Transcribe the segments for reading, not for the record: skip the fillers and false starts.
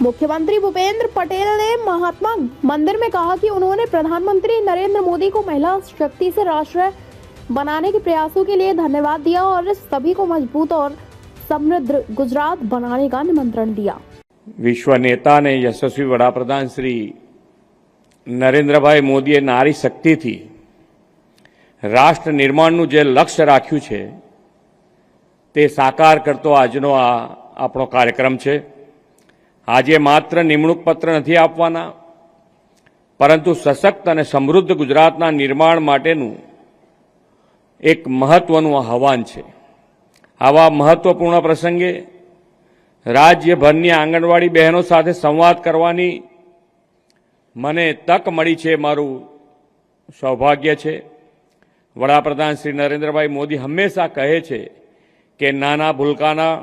मुख्यमंत्री भूपेंद्र पटेल ने महात्मा मंदिर में कहा कि उन्होंने प्रधानमंत्री नरेंद्र मोदी को महिला शक्ति से राष्ट्र बनाने के प्रयासों के लिए धन्यवाद दिया और सभी को मजबूत और समृद्ध गुजरात बनाने का निमंत्रण दिया। विश्व नेता ने यशस्वी वडाप्रधान श्री नरेंद्रभाई मोदीए नारी शक्ति थी राष्ट्र निर्माणનું જે લક્ષ્ય રાખ્યું છે તે સાકાર કરતો આજનો આ આપણો કાર્યક્રમ છે। આજે માત્ર નિમણૂક પત્ર નથી આપવાના પરંતુ સશક્ત અને સમૃદ્ધ ગુજરાતના નિર્માણ માટેનું એક મહત્વનું આહવાન છે। આવા મહત્વપૂર્ણ પ્રસંગે રાજ્યભરની આંગણવાડી બહેનો સાથે સંવાદ કરવાની મને તક મળી છે, મારું સૌભાગ્ય છે। વડાપ્રધાન શ્રી નરેન્દ્રભાઈ મોદી હંમેશા કહે છે કે નાના ભૂલકાના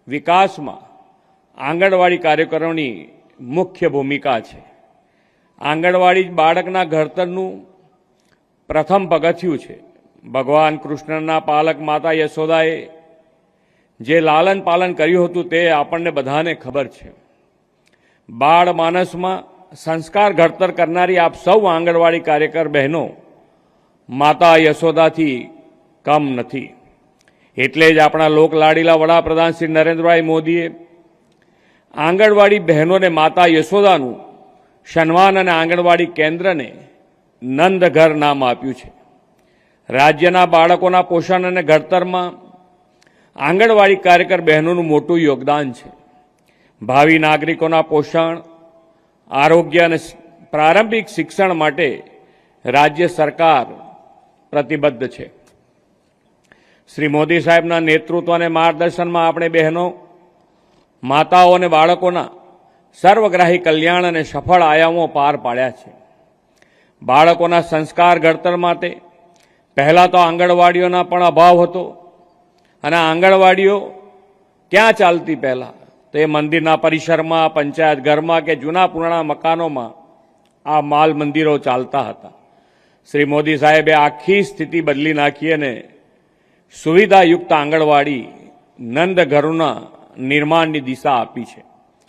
વિકાસમાં આંગણવાડી કાર્યકરોની મુખ્ય ભૂમિકા છે। આંગણવાડી બાળકના ઘડતરનું પ્રથમ પગથિયું છે। ભગવાન કૃષ્ણના પાલક માતા યશોદાએ જે લાલન પાલન કર્યું હતું તે આપણને બધાને ખબર છે। બાળ માનસમાં સંસ્કાર ઘડતર કરનારી આપ સૌ આંગણવાડી કાર્યકર બહેનો માતા યશોદાથી કમ નથી। એટલે જ આપણા લોકલાડીલા વડાપ્રધાન શ્રી નરેન્દ્રભાઈ મોદીએ આંગણવાડી બહેનોને માતા યશોદાનું સન્માન અને આંગણવાડી કેન્દ્રને નંદઘર નામ આપ્યું છે। રાજ્યના બાળકોના પોષણ અને ઘડતરમાં આંગણવાડી કાર્યકર બહેનોનું મોટું યોગદાન છે। ભાવિ નાગરિકોના પોષણ, આરોગ્ય અને પ્રારંભિક શિક્ષણ માટે રાજ્ય સરકાર પ્રતિબદ્ધ છે। શ્રી મોદી સાહેબના નેતૃત્વ અને માર્ગદર્શનમાં આપણે બહેનો, માતાઓ અને બાળકોના સર્વગ્રાહી કલ્યાણ અને સફળ આયામો પાર પાડ્યા છે। બાળકોના સંસ્કાર ઘડતર માટે પહેલાં તો આંગણવાડીઓના પણ અભાવ હતો અને આંગણવાડીઓ ક્યાં ચાલતી પહેલાં તો એ મંદિરના પરિસરમાં, પંચાયત ઘરમાં કે જૂના પુરાણા મકાનોમાં આ માલ મંદિરો ચાલતા હતા। શ્રી મોદી સાહેબે આખી સ્થિતિ બદલી નાખી અને સુવિધાયુક્ત આંગણવાડી નંદઘરોના નિર્માણની દિશા આપી છે।